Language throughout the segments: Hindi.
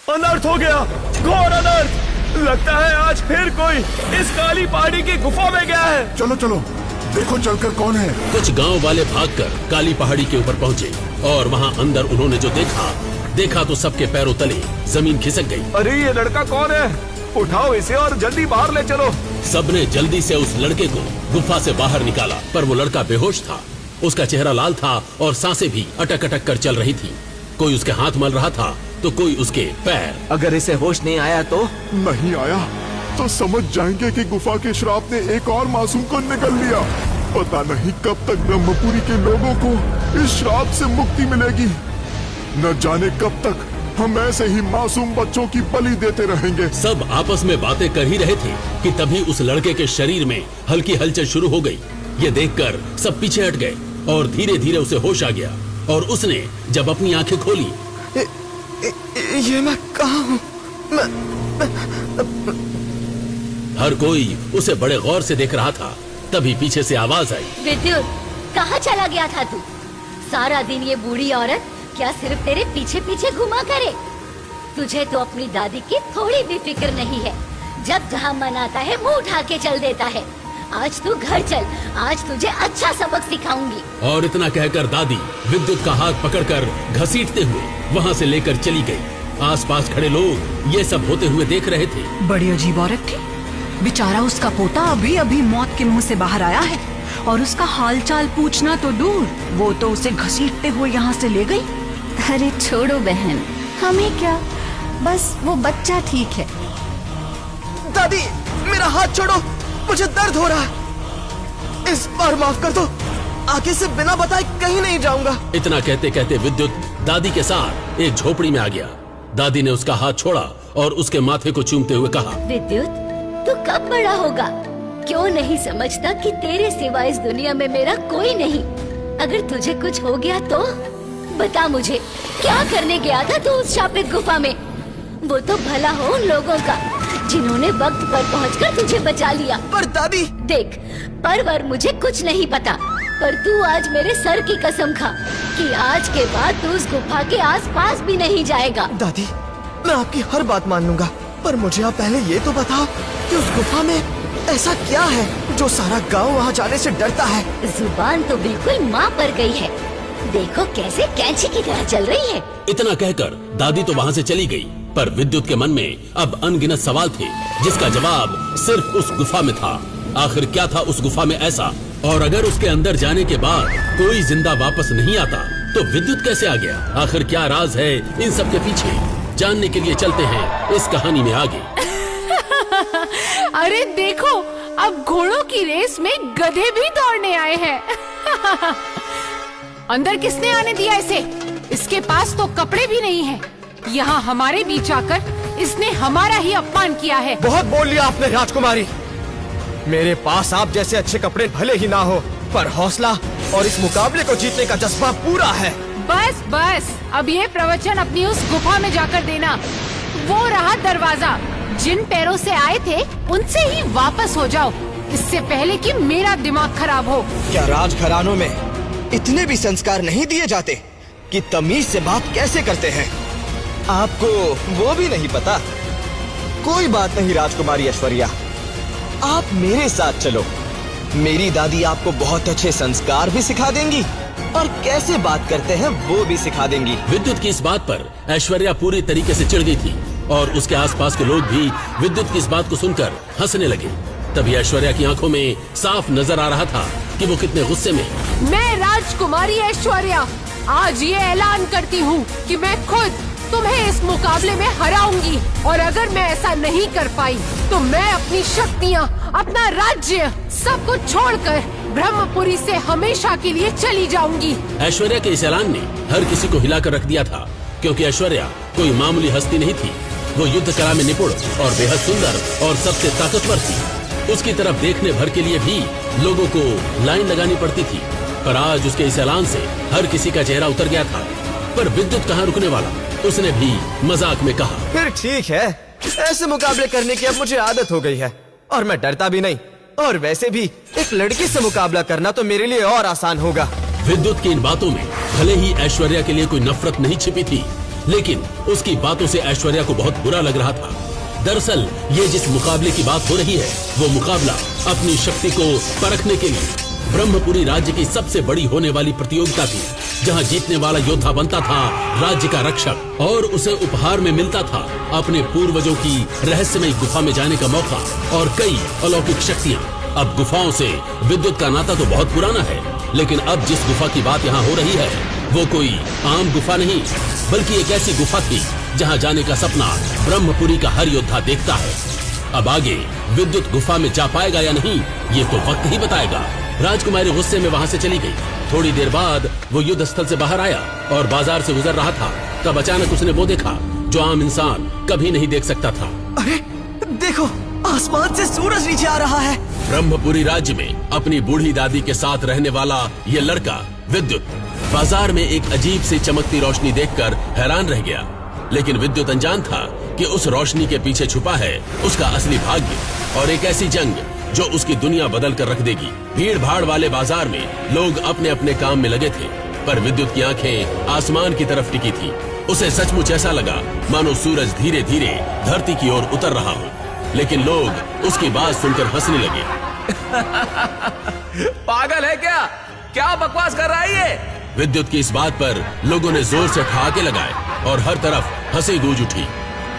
अनर्थ हो गया, घोर अनर्थ। लगता है आज फिर कोई इस काली पहाड़ी की गुफा में गया है। चलो चलो देखो चलकर कौन है। कुछ गांव वाले भागकर काली पहाड़ी के ऊपर पहुंचे और वहां अंदर उन्होंने जो देखा तो सबके पैरों तले जमीन खिसक गई। अरे ये लड़का कौन है? उठाओ इसे और जल्दी बाहर ले चलो। सबने जल्दी से उस लड़के को गुफा से बाहर निकाला, पर वो लड़का बेहोश था। उसका चेहरा लाल था और सांसें भी अटक अटक कर चल रही थी। कोई उसके हाथ मल रहा था तो कोई उसके पैर। अगर इसे होश नहीं आया तो? नहीं आया तो समझ जाएंगे कि गुफा के श्राप ने एक और मासूम को निगल लिया। पता नहीं कब तक ब्रह्मपुरी के लोगों को इस श्राप से मुक्ति मिलेगी। न जाने कब तक हम ऐसे ही मासूम बच्चों की बलि देते रहेंगे। सब आपस में बातें कर ही रहे थे कि तभी उस लड़के के शरीर में हल्की हलचल शुरू हो गई। ये देखकर सब पीछे हट गए और धीरे धीरे उसे होश आ गया और उसने जब अपनी आंखें खोली, ये मैं कहाँ हूँ? हर कोई उसे बड़े गौर से देख रहा था। तभी पीछे से आवाज आई, विद्युत, कहाँ चला गया था तू? सारा दिन ये बूढ़ी औरत क्या सिर्फ तेरे पीछे पीछे घुमा करे? तुझे तो अपनी दादी की थोड़ी भी फिक्र नहीं है। जब जहाँ मन आता है मुंह उठा के चल देता है। आज तू घर चल, आज तुझे अच्छा सबक सिखाऊंगी। और इतना कहकर दादी विद्युत का हाथ पकड़कर घसीटते हुए वहाँ से लेकर चली गई। आसपास खड़े लोग ये सब होते हुए देख रहे थे। बड़ी अजीब औरत थी। बेचारा उसका पोता अभी अभी मौत के मुंह से बाहर आया है और उसका हालचाल पूछना तो दूर, वो तो उसे घसीटते हुए यहाँ से ले गई। अरे छोड़ो बहन, हमें क्या, बस वो बच्चा ठीक है। दादी मेरा हाथ छोड़ो, मुझे दर्द हो रहा है। इस बार माफ कर दो, आगे से बिना बताए कहीं नहीं जाऊंगा। इतना कहते कहते विद्युत दादी के साथ एक झोपड़ी में आ गया। दादी ने उसका हाथ छोड़ा और उसके माथे को चूमते हुए कहा, विद्युत, तू कब बड़ा होगा? क्यों नहीं समझता कि तेरे सिवा इस दुनिया में मेरा कोई नहीं? अगर तुझे कुछ हो गया तो बता मुझे, क्या करने गया था तू उस शापित गुफा में? वो तो भला हो उन लोगों का जिन्होंने वक्त पर पहुंचकर तुझे बचा लिया। पर दादी, देख, पर मुझे कुछ नहीं पता, पर तू आज मेरे सर की कसम खा कि आज के बाद तू उस गुफा के आसपास भी नहीं जाएगा। दादी मैं आपकी हर बात मान लूंगा, पर मुझे आप पहले ये तो बताओ कि उस गुफा में ऐसा क्या है जो सारा गांव वहाँ जाने से डरता है? जुबान तो बिल्कुल माँ पर गई है। देखो कैसे कैंची की तरह चल रही है। इतना कहकर दादी तो वहाँ से चली गई, पर विद्युत के मन में अब अनगिनत सवाल थे जिसका जवाब सिर्फ उस गुफा में था। आखिर क्या था उस गुफा में ऐसा, और अगर उसके अंदर जाने के बाद कोई जिंदा वापस नहीं आता तो विद्युत कैसे आ गया? आखिर क्या राज है इन सब के पीछे? जानने के लिए चलते हैं इस कहानी में आगे। अरे देखो, अब घोड़ों की रेस में गधे भी दौड़ने आए हैं। अंदर किसने आने दिया इसे? इसके पास तो कपड़े भी नहीं है। यहाँ हमारे बीच आकर इसने हमारा ही अपमान किया है। बहुत बोल लिया आपने राजकुमारी। मेरे पास आप जैसे अच्छे कपड़े भले ही ना हो, पर हौसला और इस मुकाबले को जीतने का जज्बा पूरा है। बस बस, अब ये प्रवचन अपनी उस गुफा में जाकर देना। वो रहा दरवाजा, जिन पैरों से आए थे उनसे ही वापस हो जाओ, इससे पहले कि मेरा दिमाग खराब हो। क्या राजघरानों में इतने भी संस्कार नहीं दिए जाते कि तमीज से बात कैसे करते हैं? आपको वो भी नहीं पता? कोई बात नहीं राजकुमारी ऐश्वर्या, आप मेरे साथ चलो। मेरी दादी आपको बहुत अच्छे संस्कार भी सिखा देंगी और कैसे बात करते हैं वो भी सिखा देंगी। विद्युत की इस बात पर ऐश्वर्या पूरी तरीके से चिढ़ गई थी और उसके आसपास के लोग भी विद्युत की इस बात को सुनकर हंसने लगे। तभी ऐश्वर्या की आंखों में साफ नजर आ रहा था कि वो कितने गुस्से में। मैं राजकुमारी ऐश्वर्या आज ये ऐलान करती हूँ कि मैं खुद तुम्हें इस मुकाबले में हराऊंगी, और अगर मैं ऐसा नहीं कर पाई तो मैं अपनी शक्तियाँ, अपना राज्य सब कुछ छोड़कर ब्रह्मपुरी से हमेशा के लिए चली जाऊंगी। ऐश्वर्या के इस ऐलान ने हर किसी को हिलाकर रख दिया था, क्योंकि ऐश्वर्या कोई मामूली हस्ती नहीं थी। वो युद्ध कला में निपुण और बेहद सुंदर और सबसे ताकतवर थी। उसकी तरफ देखने भर के लिए भी लोगों को लाइन लगानी पड़ती थी, पर आज उसके इस ऐलान से हर किसी का चेहरा उतर गया था। पर विद्युत कहाँ रुकने वाला? उसने भी मजाक में कहा, फिर ठीक है, ऐसे मुकाबले करने की अब मुझे आदत हो गई है और मैं डरता भी नहीं। और वैसे भी एक लड़की से मुकाबला करना तो मेरे लिए और आसान होगा। विद्युत की इन बातों में भले ही ऐश्वर्या के लिए कोई नफरत नहीं छिपी थी, लेकिन उसकी बातों से ऐश्वर्या को बहुत बुरा लग रहा था। दरअसल ये जिस मुकाबले की बात हो रही है वो मुकाबला अपनी शक्ति को परखने के लिए ब्रह्मपुरी राज्य की सबसे बड़ी होने वाली प्रतियोगिता थी, जहां जीतने वाला योद्धा बनता था राज्य का रक्षक और उसे उपहार में मिलता था अपने पूर्वजों की रहस्यमयी गुफा में जाने का मौका और कई अलौकिक शक्तियां। अब गुफाओं से विद्युत का नाता तो बहुत पुराना है, लेकिन अब जिस गुफा की बात यहाँ हो रही है वो कोई आम गुफा नहीं, बल्कि एक ऐसी गुफा थी जहाँ जाने का सपना ब्रह्मपुरी का हर योद्धा देखता है। अब आगे विद्युत गुफा में जा पाएगा या नहीं ये तो वक्त ही बताएगा। राजकुमारी गुस्से में वहाँ से चली गई। थोड़ी देर बाद वो युद्ध स्थल से बाहर आया और बाजार से गुजर रहा था, तब अचानक उसने वो देखा जो आम इंसान कभी नहीं देख सकता था। अरे देखो, आसमान से सूरज नीचे आ रहा है। ब्रह्मपुरी राज्य में अपनी बूढ़ी दादी के साथ रहने वाला ये लड़का विद्युत बाजार में एक अजीब सी चमकती रोशनी देखकर हैरान रह गया, लेकिन विद्युत अनजान था कि उस रोशनी के पीछे छुपा है उसका असली भाग्य और एक ऐसी जंग जो उसकी दुनिया बदल कर रख देगी। भीड़ भाड़ वाले बाजार में लोग अपने अपने काम में लगे थे, पर विद्युत की आंखें आसमान की तरफ टिकी थी। उसे सचमुच ऐसा लगा मानो सूरज धीरे धीरे धरती की ओर उतर रहा हो, लेकिन लोग उसकी बात सुनकर हंसने लगे। पागल है क्या? क्या बकवास कर रहा है ये? विद्युत की इस बात पर लोगों ने जोर से ठहाके लगाए और हर तरफ हंसी गूंज उठी,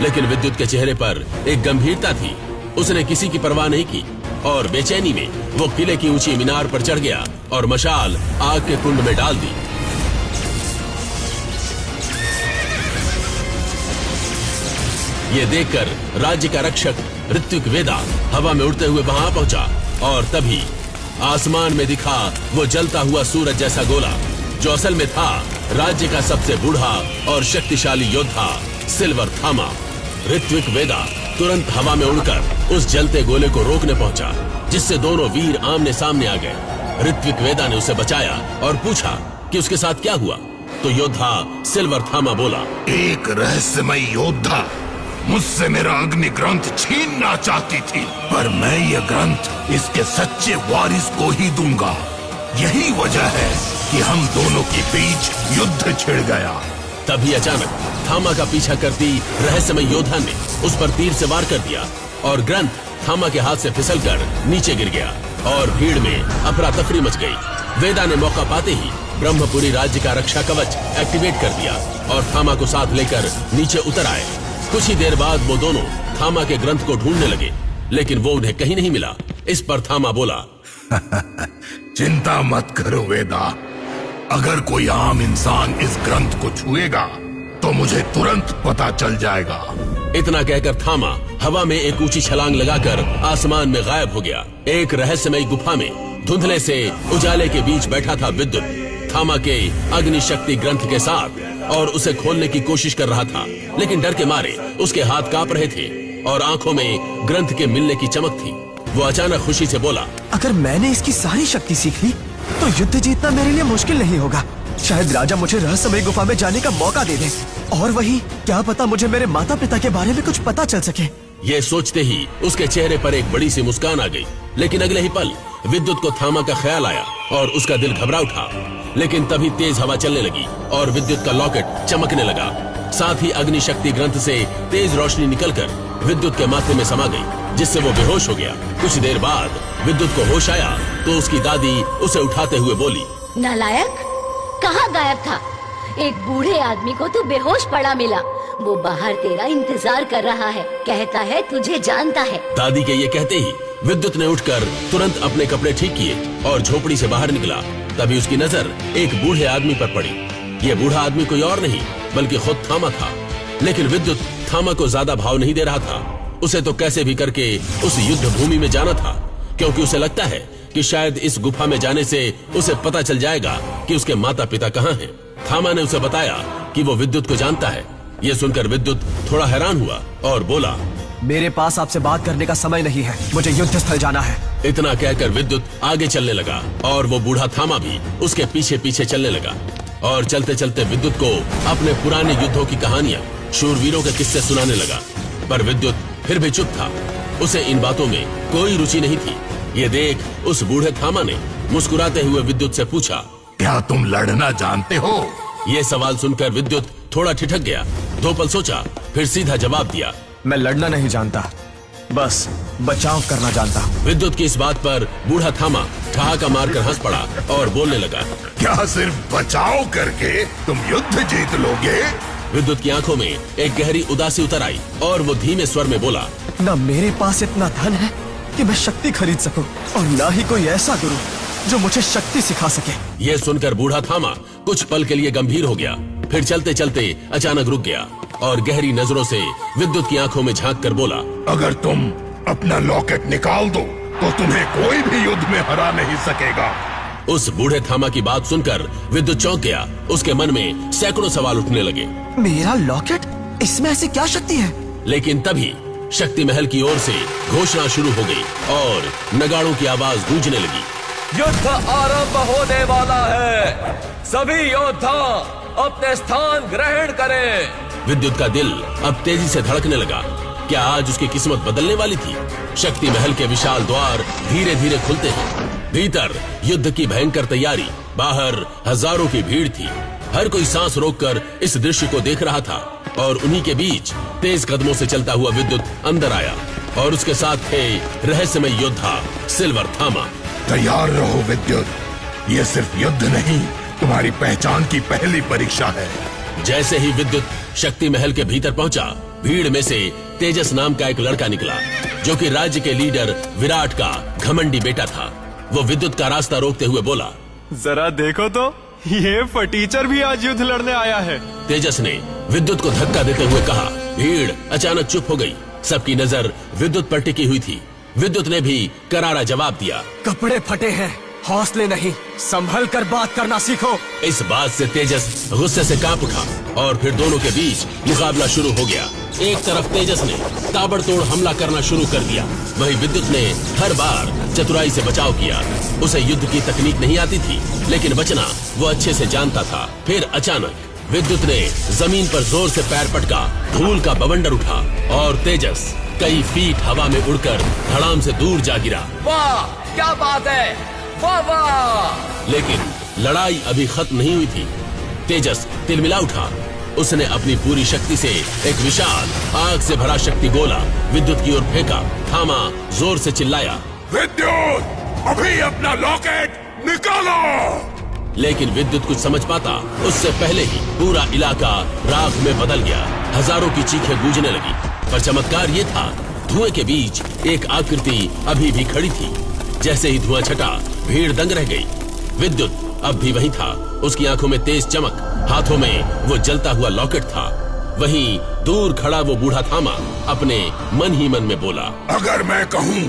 लेकिन विद्युत के चेहरे पर एक गंभीरता थी। उसने किसी की परवाह नहीं की और बेचैनी में वो किले की ऊंची मीनार पर चढ़ गया और मशाल आग के कुंड में डाल दी। ये देखकर राज्य का रक्षक ऋत्विक वेदा हवा में उड़ते हुए वहां पहुंचा और तभी आसमान में दिखा वो जलता हुआ सूरज जैसा गोला, जो असल में था राज्य का सबसे बूढ़ा और शक्तिशाली योद्धा सिल्वर थामा। ऋत्विक वेदा तुरंत हवा में उड़कर उस जलते गोले को रोकने पहुंचा, जिससे दोनों वीर आमने सामने आ गए। ऋत्विक वेदा ने उसे बचाया और पूछा कि उसके साथ क्या हुआ, तो योद्धा सिल्वर थामा बोला, एक रहस्यमय योद्धा मुझसे मेरा अग्नि ग्रंथ छीनना चाहती थी, पर मैं ये ग्रंथ इसके सच्चे वारिस को ही दूंगा। यही वजह है कि हम दोनों के बीच युद्ध छिड़ गया। तभी अचानक थामा का पीछा करती रहस्यमय योद्धा ने उस पर तीर से वार कर दिया और ग्रंथ थामा के हाथ से फिसलकर नीचे गिर गया और भीड़ में अफरा तफरी मच गई। वेदा ने मौका पाते ही ब्रह्मपुरी राज्य का रक्षा कवच एक्टिवेट कर दिया और थामा को साथ लेकर नीचे उतर आए। कुछ ही देर बाद वो दोनों थामा के ग्रंथ को ढूंढने लगे, लेकिन वो उन्हें कहीं नहीं मिला। इस पर थामा बोला, चिंता मत करो वेदा, अगर कोई आम इंसान इस ग्रंथ को छुएगा तो मुझे तुरंत पता चल जाएगा। इतना कहकर थामा हवा में एक ऊंची छलांग लगाकर आसमान में गायब हो गया। एक रहस्यमयी गुफा में धुंधले से उजाले के बीच बैठा था विद्युत थामा के अग्नि शक्ति ग्रंथ के साथ और उसे खोलने की कोशिश कर रहा था, लेकिन डर के मारे उसके हाथ कांप रहे थे और आंखों में ग्रंथ के मिलने की चमक थी। वो अचानक खुशी से बोला, अगर मैंने इसकी सारी शक्ति सीख ली तो युद्ध जीतना मेरे लिए मुश्किल नहीं होगा। शायद राजा मुझे रहस्यमय गुफा में जाने का मौका दे दे और वही क्या पता मुझे मेरे माता पिता के बारे में कुछ पता चल सके। ये सोचते ही उसके चेहरे पर एक बड़ी सी मुस्कान आ गई, लेकिन अगले ही पल विद्युत को थामा का ख्याल आया और उसका दिल घबरा उठा। लेकिन तभी तेज हवा चलने लगी और विद्युत का लॉकेट चमकने लगा। साथ ही अग्नि शक्ति ग्रंथ से तेज रोशनी निकलकर विद्युत के माथे में समा गई, जिससे वो बेहोश हो गया। कुछ देर बाद विद्युत को होश आया तो उसकी दादी उसे उठाते हुए बोली, नालायक, कहाँ गायब था? एक बूढ़े आदमी को तू बेहोश पड़ा मिला। वो बाहर तेरा इंतजार कर रहा है, कहता है तुझे जानता है। दादी के ये कहते ही विद्युत ने उठकर तुरंत अपने कपड़े ठीक किए और झोपड़ी से बाहर निकला। तभी उसकी नजर एक बूढ़े आदमी पर पड़ी। ये बूढ़ा आदमी कोई और नहीं बल्कि खुद थामा था, लेकिन विद्युत थामा को ज्यादा भाव नहीं दे रहा था। उसे तो कैसे भी करके उस युद्ध भूमि में जाना था, क्योंकि उसे लगता है कि शायद इस गुफा में जाने से उसे पता चल जाएगा कि उसके माता पिता कहाँ हैं। थामा ने उसे बताया कि वो विद्युत को जानता है। ये सुनकर विद्युत थोड़ा हैरान हुआ और बोला, मेरे पास आपसे बात करने का समय नहीं है, मुझे युद्ध स्थल जाना है। इतना कहकर विद्युत आगे चलने लगा और वो बूढ़ा थामा भी उसके पीछे पीछे चलने लगा और चलते चलते विद्युत को अपने पुराने युद्धों की कहानियां, शूरवीरों के किस्से सुनाने लगा। पर विद्युत फिर भी चुप था, उसे इन बातों में कोई रुचि नहीं थी। ये देख उस बूढ़े थामा ने मुस्कुराते हुए विद्युत से पूछा, क्या तुम लड़ना जानते हो? ये सवाल सुनकर विद्युत थोड़ा ठिठक गया। 2 पल सोचा, फिर सीधा जवाब दिया। मैं लड़ना नहीं जानता, बस बचाव करना जानता हूँ। विद्युत की इस बात पर बूढ़ा थामा ठहाका मारकर हंस पड़ा और बोलने लगा। क्या सिर्फ बचाव करके तुम युद्ध जीत लोगे? विद्युत की आंखों में एक गहरी उदासी उतर आई और वो धीमे स्वर में बोला, न मेरे पास इतना धन है कि मैं शक्ति खरीद सकूं, और न ही कोई ऐसा गुरु जो मुझे शक्ति सिखा सके। ये सुनकर बूढ़ा थामा कुछ पल के लिए गंभीर हो गया, फिर चलते चलते अचानक रुक गया और गहरी नजरों से विद्युत की आंखों में झांक कर बोला, अगर तुम अपना लॉकेट निकाल दो तो तुम्हें कोई भी युद्ध में हरा नहीं सकेगा। उस बूढ़े थामा की बात सुनकर विद्युत चौंक गया। उसके मन में सैकड़ों सवाल उठने लगे। मेरा लॉकेट, इसमें ऐसी क्या शक्ति है? लेकिन तभी शक्ति महल की ओर से घोषणा शुरू हो गई और नगाड़ों की आवाज गूंजने लगी। युद्ध आरंभ होने वाला है, सभी योद्धा अपने स्थान ग्रहण करें। विद्युत का दिल अब तेजी से धड़कने लगा। क्या आज उसकी किस्मत बदलने वाली थी? शक्ति महल के विशाल द्वार धीरे धीरे खुलते हैं। भीतर युद्ध की भयंकर तैयारी, बाहर हजारों की भीड़ थी। हर कोई सांस रोककर इस दृश्य को देख रहा था और उन्हीं के बीच तेज कदमों से चलता हुआ विद्युत अंदर आया और उसके साथ थे रहस्यमय योद्धा सिल्वर थामा। तैयार रहो विद्युत, ये सिर्फ युद्ध नहीं, तुम्हारी पहचान की पहली परीक्षा है। जैसे ही विद्युत शक्ति महल के भीतर पहुंचा, भीड़ में से तेजस नाम का एक लड़का निकला जो कि राज्य के लीडर विराट का घमंडी बेटा था। वो विद्युत का रास्ता रोकते हुए बोला, जरा देखो तो, ये फटीचर भी आज युद्ध लड़ने आया है। तेजस ने विद्युत को धक्का देते हुए कहा। भीड़ अचानक चुप हो गई। सबकी नजर विद्युत पर टिकी हुई थी। विद्युत ने भी करारा जवाब दिया, कपड़े फटे हैं, हौसले नहीं, संभल कर बात करना सीखो। इस बात से तेजस गुस्से से कांप उठा और फिर दोनों के बीच मुकाबला शुरू हो गया। एक तरफ तेजस ने ताबड़तोड़ हमला करना शुरू कर दिया, वहीं विद्युत ने हर बार चतुराई से बचाव किया। उसे युद्ध की तकनीक नहीं आती थी, लेकिन बचना वो अच्छे से जानता था। फिर अचानक विद्युत ने जमीन पर जोर से पैर पटका, धूल का बवंडर उठा और तेजस कई फीट हवा में उड़कर धड़ाम से दूर जा गिरा। वाह, क्या बात है, वाह वाह। लेकिन लड़ाई अभी खत्म नहीं हुई थी। तेजस तिलमिला उठा। उसने अपनी पूरी शक्ति से एक विशाल आग से भरा शक्ति गोला विद्युत की ओर फेंका। थामा जोर से चिल्लाया, विद्युत, अभी अपना लॉकेट निकालो। लेकिन विद्युत कुछ समझ पाता उससे पहले ही पूरा इलाका राख में बदल गया। हजारों की चीखें गूंजने लगी, पर चमत्कार ये था, धुएं के बीच एक आकृति अभी भी खड़ी थी। जैसे ही धुआं छटा, भीड़ दंग रह गई। विद्युत अब भी वही था, उसकी आंखों में तेज चमक, हाथों में वो जलता हुआ लॉकेट था। वहीं दूर खड़ा वो बूढ़ा थामा अपने मन ही मन में बोला, अगर मैं कहूँ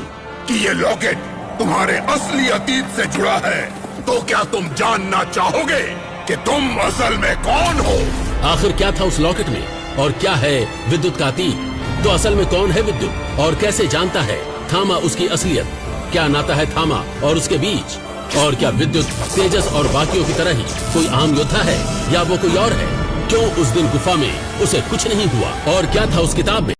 कि ये लॉकेट तुम्हारे असली अतीत से जुड़ा है, तो क्या तुम जानना चाहोगे कि तुम असल में कौन हो? आखिर क्या था उस लॉकेट में और क्या है विद्युत का अतीत? तो असल में कौन है विद्युत और कैसे जानता है थामा उसकी असलियत? क्या नाता है थामा और उसके बीच? और क्या विद्युत तेजस और बाकियों की तरह ही कोई आम योद्धा है या वो कोई और है? क्यों उस दिन गुफा में उसे कुछ नहीं हुआ? और क्या था उस किताब में?